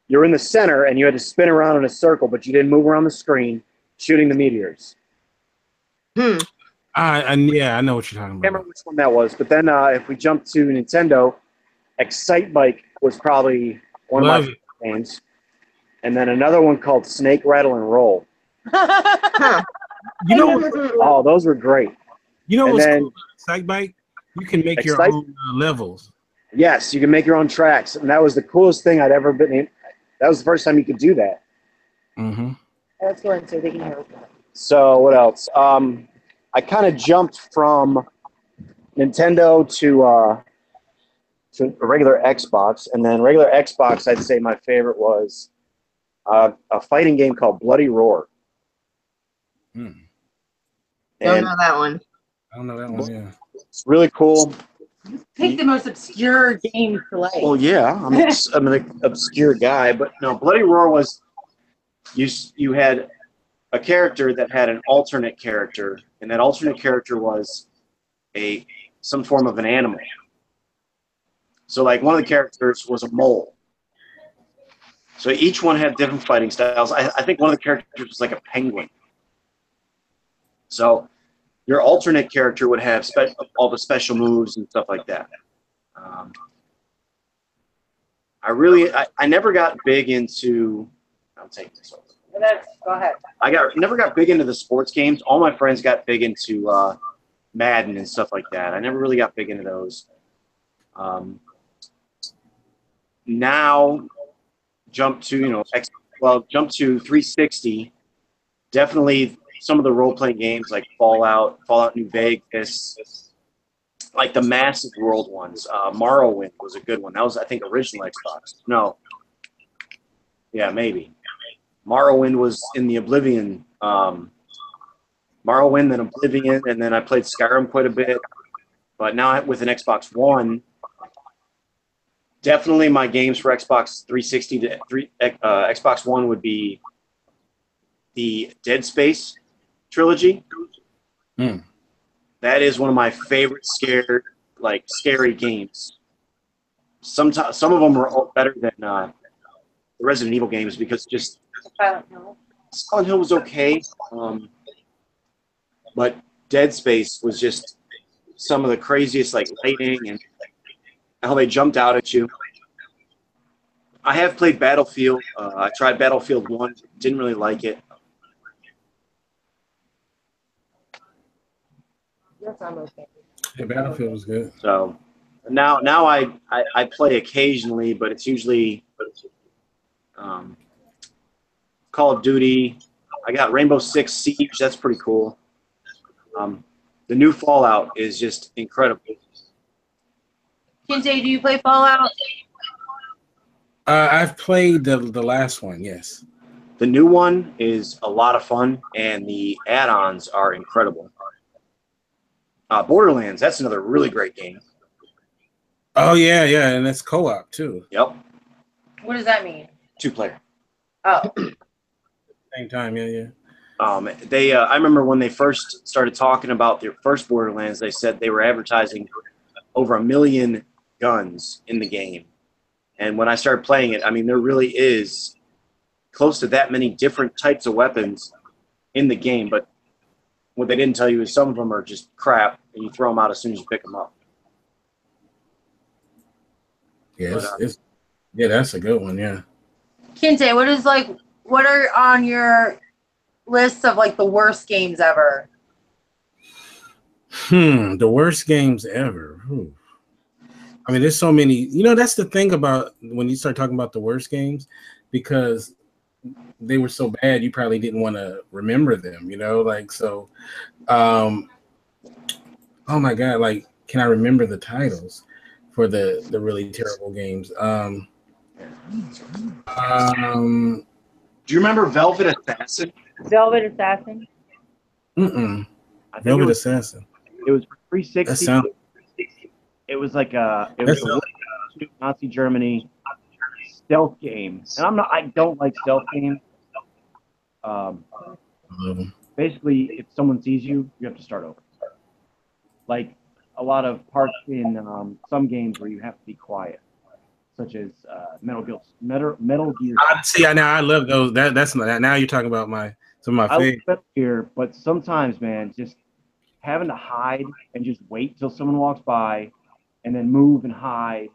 You're in the center, and you had to spin around in a circle, but you didn't move around the screen, shooting the meteors. Yeah, I know what you're talking about. I can't remember which one that was, but then if we jump to Nintendo, Excite Bike was probably one of my favorite games. And then another one called Snake, Rattle, and Roll. Oh, those were great. You know what's cool about Excite Bike? You can make your own levels. Yes, you can make your own tracks, and that was the coolest thing I'd ever been in. That was the first time you could do that. Mm-hmm. Let's go ahead and say they can hear us. So what else? I kind of jumped from Nintendo to a regular Xbox, and then regular Xbox, I'd say my favorite was a fighting game called Bloody Roar. Don't know that one. I don't know that one, yeah. It's really cool. Pick the most obscure game to play. Well, yeah, I'm an obscure guy, but no, Bloody Roar was you had a character that had an alternate character, and that alternate character was some form of an animal. So, like, one of the characters was a mole. So each one had different fighting styles. I think one of the characters was like a penguin. So your alternate character would have all the special moves and stuff like that. I never got big into. I'll take this over. Go ahead. Never got big into the sports games. All my friends got big into Madden and stuff like that. I never really got big into those. Now, jump to 360. Definitely some of the role-playing games like Fallout New Vegas, like the massive world ones. Morrowind was a good one. That was, I think, original Xbox. No. Yeah, maybe. Morrowind was in the Oblivion. Morrowind, then Oblivion, and then I played Skyrim quite a bit. But now with an Xbox One, definitely my games for Xbox 360 to Xbox One would be the Dead Space trilogy. That is one of my favorite scary games. Some of them are better than the Resident Evil games because just Silent Hill was okay, but Dead Space was just some of the craziest, like lighting and how they jumped out at you. I have played Battlefield. I tried Battlefield 1. Didn't really like it. Yes, I'm okay. Yeah, Battlefield was good. So now I play occasionally, but it's usually Call of Duty. I got Rainbow Six Siege. That's pretty cool. The new Fallout is just incredible. Kinte, do you play Fallout? I've played the last one. Yes. The new one is a lot of fun, and the add-ons are incredible. Borderlands. That's another really great game. Oh yeah, and that's co-op too. Yep. What does that mean? 2-player. Oh. Same time, yeah. I remember when they first started talking about their first Borderlands, they said they were advertising over 1 million guns in the game. And when I started playing it, I mean, there really is close to that many different types of weapons in the game. But what they didn't tell you is some of them are just crap, and you throw them out as soon as you pick them up. Yeah, that's a good one, yeah. Kinte, what are on your list of like the worst games ever? The worst games ever. I mean, there's so many. You know, that's the thing about when you start talking about the worst games, because they were so bad, you probably didn't want to remember them. You know, like so. Oh my God! Like, can I remember the titles for the really terrible games? Do you remember Velvet Assassin? Velvet Assassin? Velvet Assassin. It was for 360. That sounds. It was like a Nazi Germany stealth game, and I don't like stealth games. Basically, if someone sees you, you have to start over. Like a lot of parts in some games where you have to be quiet, such as Metal Gear. See, now I love those. That's not. Now you're talking about some of my favorites. I love Metal Gear, but sometimes, man, just having to hide and just wait till someone walks by, and then move and hide.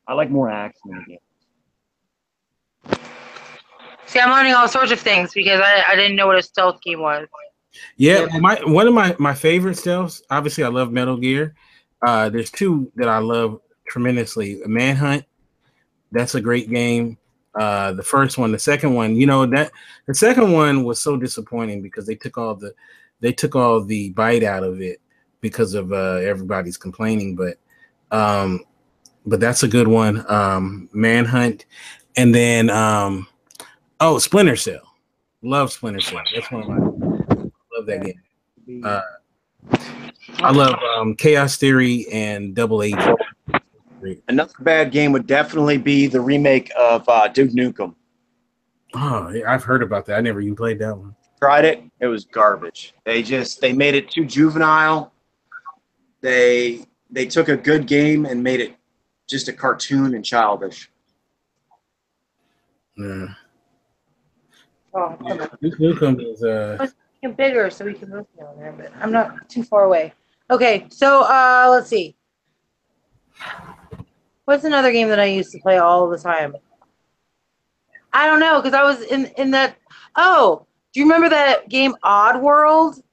I like more action in the game. See, I'm learning all sorts of things because I didn't know what a stealth game was. Yeah, one of my favorite stealths. Obviously, I love Metal Gear. There's two that I love tremendously. Manhunt. That's a great game. The first one, the second one. You know that the second one was so disappointing because they took all the bite out of it because of everybody's complaining. But that's a good one. Manhunt, and then Splinter Cell. Love Splinter Cell. That's one of my. Love that game. I love Chaos Theory and Double Agent. Another bad game would definitely be the remake of Duke Nukem. Oh, yeah, I've heard about that. I never even played that one. Tried it. It was garbage. They made it too juvenile. They took a good game and made it just a cartoon and childish. Yeah. Oh, Duke Nukem is let's make it bigger so we can both be on there, but I'm not too far away. Okay, so let's see. What's another game that I used to play all the time? I don't know, because I was in that. Oh, do you remember that game Odd World?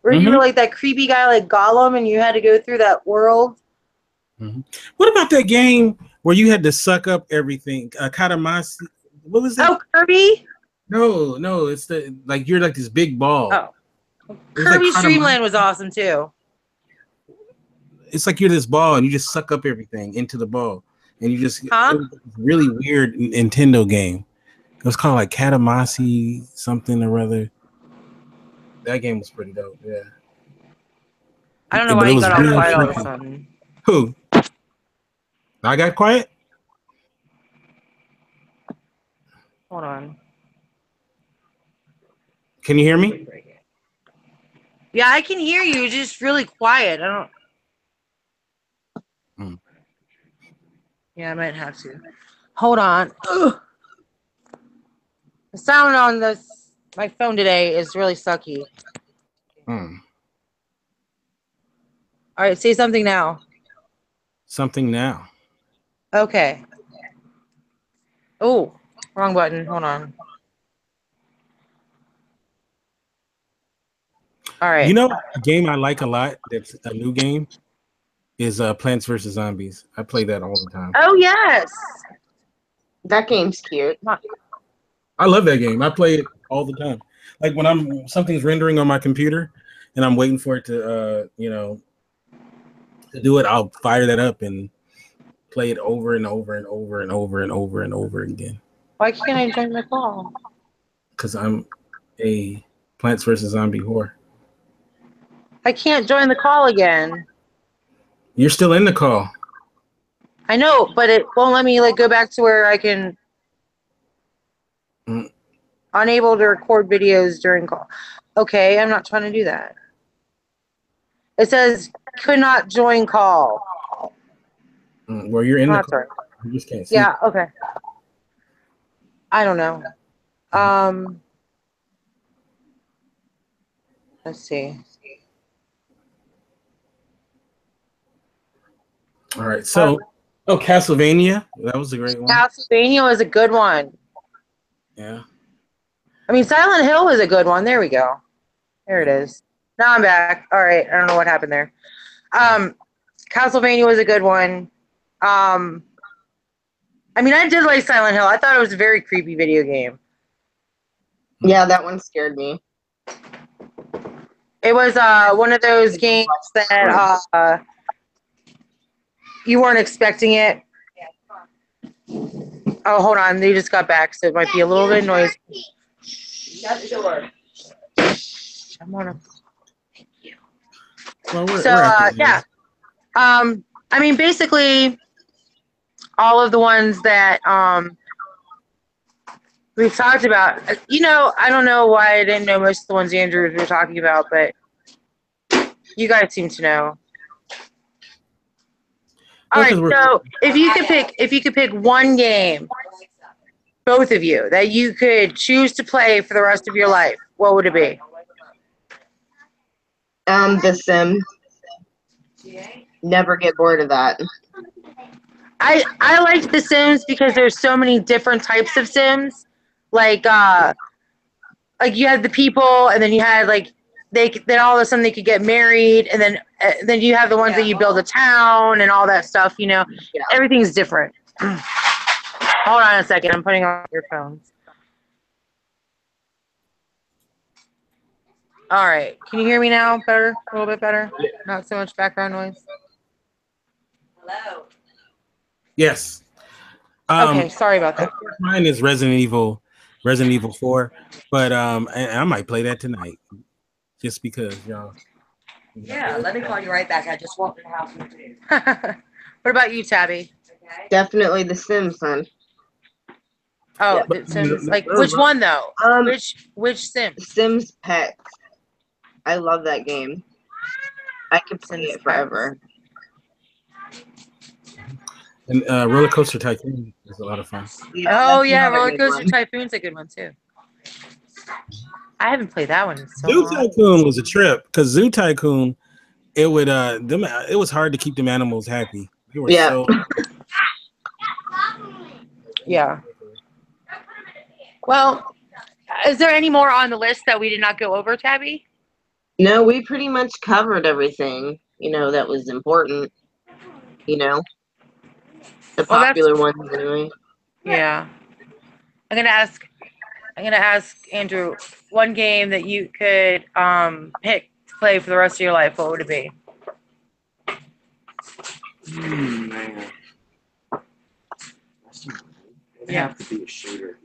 Where you were like that creepy guy like Gollum and you had to go through that world? What about that game where you had to suck up everything? Katamasi. What was that? Oh, Kirby? No, it's you're like this big ball. Oh. Kirby's Dream Land was awesome too. It's like you're this ball and you just suck up everything into the ball. And you just it was a really weird Nintendo game. It was called like Katamasi something or other. That game was pretty dope, yeah. I don't know why you got all quiet all of a sudden. Who? I got quiet? Hold on. Can you hear me? Yeah, I can hear you. It's just really quiet. I don't. Yeah, I might have to. Hold on. Ugh. The sound on my phone today is really sucky. All right, say something now. Something now. Okay. Oh, wrong button. Hold on. All right. You know, a game I like a lot that's a new game is Plants vs. Zombies. I play that all the time. Oh, yes. That game's cute. I love that game. I play it all the time. Like when something's rendering on my computer and I'm waiting for it to, to do it, I'll fire that up and play it over and over and over and over and over and over again. Why can't I join the call? Because I'm a Plants vs. Zombie whore. I can't join the call again. You're still in the call. I know, but it won't let me go back to where I can. Unable to record videos during call. Okay, I'm not trying to do that. It says could not join call. Well, you're in the call. You just can't see. Yeah. Okay. I don't know. Let's see. All right. So, Castlevania. That was a great one. Castlevania was a good one. Yeah. I mean, Silent Hill was a good one. There we go. There it is. Now I'm back. All right. I don't know what happened there. Castlevania was a good one. I mean, I did like Silent Hill. I thought it was a very creepy video game. Yeah, that one scared me. It was one of those games that you weren't expecting it. Oh, hold on. They just got back, so it might be a little bit noisy. Shut the door. I'm on a... Thank you. Well, yeah. I mean, basically, all of the ones that we've talked about. I don't know why I didn't know most of the ones Andrew was talking about, but you guys seem to know. All right, so if you could pick one game, both of you, that you could choose to play for the rest of your life, what would it be? The Sims. Never get bored of that. I liked The Sims because there's so many different types of Sims. Like you had the people, and then you had then all of a sudden they could get married, and then you have the ones that you build a town and all that stuff. Yeah. Everything's different. Hold on a second. I'm putting on your phones. All right. Can you hear me now? Better? A little bit better? Not so much background noise? Hello? Yes. Okay, sorry about that. Mine is Resident Evil 4, but I might play that tonight just because, y'all. Yeah, let me call you right back. I just walked in the house. What about you, Tabby? Okay. Definitely The Sims, son. Oh, yeah. Sims. Which one though? Which Sims? Sims Pets. I love that game. I could play it forever. And Roller Coaster Tycoon is a lot of fun. Yeah, Roller Coaster Tycoon's a good one too. I haven't played that one in so long. Zoo Tycoon was a trip because Zoo Tycoon, it was hard to keep them animals happy. They were so. Yeah. Well, is there any more on the list that we did not go over, Tabby? No, we pretty much covered everything, that was important, the popular ones anyway. Yeah. I'm gonna ask Andrew one game that you could pick to play for the rest of your life. What would it be? Man. It'd have to be a shooter.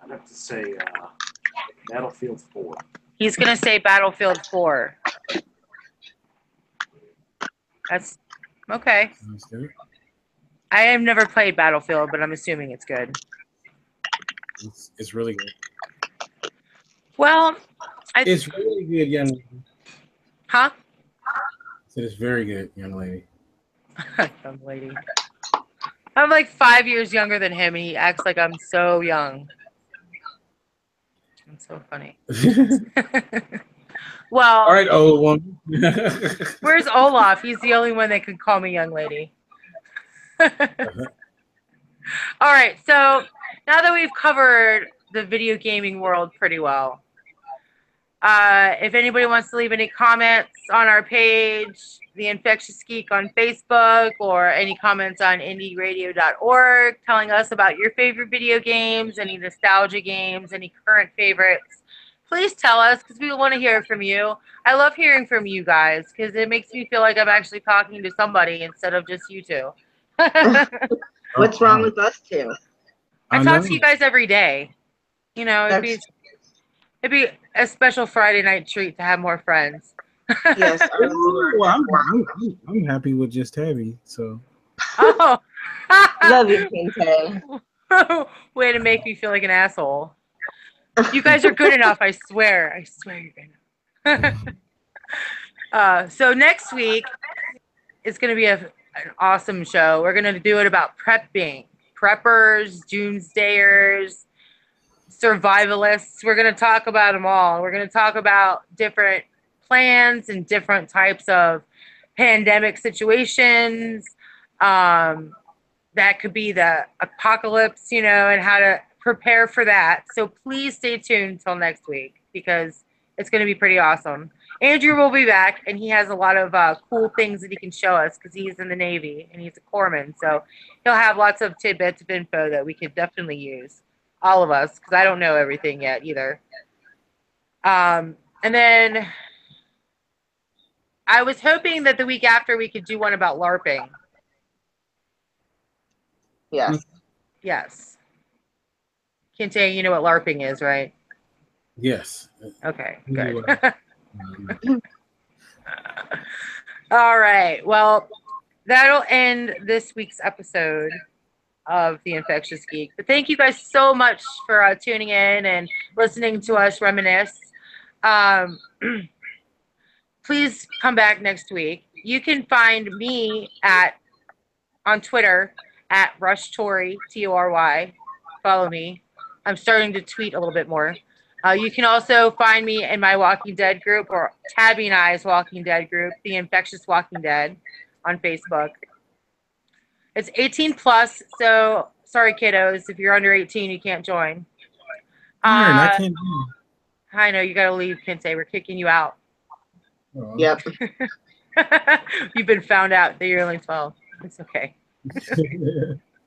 I'd have to say Battlefield 4. He's gonna say Battlefield 4. That's okay. I have never played Battlefield, but I'm assuming it's good. It's really good. Well, it's really good, young lady. Huh? It's very good, young lady. Young lady. I'm like 5 years younger than him, and he acts like I'm so young. It's so funny. Well, all right, old one. Where's Olaf? He's the only one that could call me young lady. All right, so now that we've covered the video gaming world pretty well, if anybody wants to leave any comments on our page, The Infectious Geek on Facebook, or any comments on indieradio.org telling us about your favorite video games, any nostalgia games, any current favorites, please tell us because we want to hear from you. I love hearing from you guys because it makes me feel like I'm actually talking to somebody instead of just you two. What's wrong with us two? I talk to you guys every day. You know, it'd be a special Friday night treat to have more friends. Yes. I'm happy with just Tabby. So. Oh. Love you, Kinte. Way to make me feel like an asshole. You guys are good enough, I swear. I swear you're good enough. So next week is going to be an awesome show. We're going to do it about prepping. Preppers, doomsdayers, survivalists. We're going to talk about them all. We're going to talk about different plans and different types of pandemic situations. That could be the apocalypse, you know, and how to prepare for that. So please stay tuned until next week because it's going to be pretty awesome. Andrew will be back, and he has a lot of cool things that he can show us because he's in the Navy and he's a corpsman. So he'll have lots of tidbits of info that we could definitely use, all of us, because I don't know everything yet either. And then I was hoping that the week after we could do one about LARPing. Yes. Yes. Kinte, you know what LARPing is, right? Yes. Okay, good. All right. Well, that'll end this week's episode of The Infectious Geek. But thank you guys so much for tuning in and listening to us reminisce. Please come back next week. You can find me on Twitter at RushTory, Tory. Follow me. I'm starting to tweet a little bit more. You can also find me in my Walking Dead group or Tabby and I's Walking Dead group, The Infectious Walking Dead, on Facebook. It's 18 plus, so sorry, kiddos. If you're under 18, you can't join. I can't. I know you got to leave, Kinte. We're kicking you out. Oh. Yep. You've been found out that you're only 12. It's okay.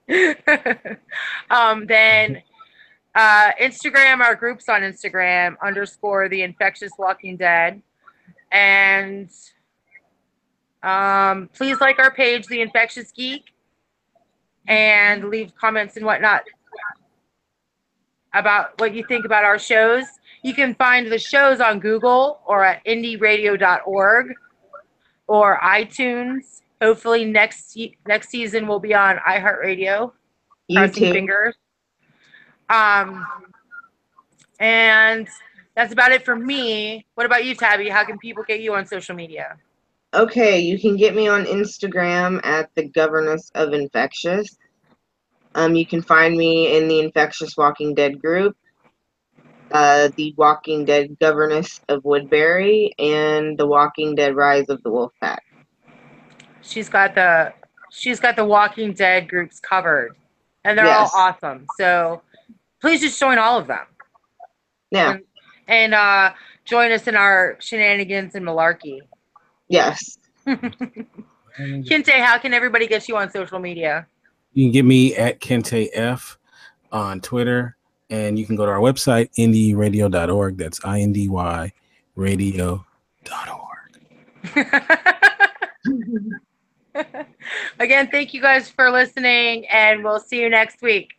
Then Instagram, our group's on Instagram _ The Infectious Walking Dead. And please like our page, The Infectious Geek, and leave comments and whatnot about what you think about our shows. You can find the shows on Google or at indieradio.org or iTunes. Hopefully next season we'll be on iHeartRadio. Crossing fingers. And that's about it for me. What about you, Tabby? How can people get you on social media? Okay, you can get me on Instagram at the Governess of Infectious. You can find me in the Infectious Walking Dead group, the Walking Dead Governess of Woodbury, and the Walking Dead Rise of the Wolfpack. She's got the Walking Dead groups covered, and they're all awesome. So please just join all of them. Yeah. And join us in our shenanigans and malarkey. Yes. Kinte, how can everybody get you on social media? You can get me at Kinte F on Twitter, and you can go to our website, indieradio.org. That's INDY radio.org. Again, thank you guys for listening, and we'll see you next week.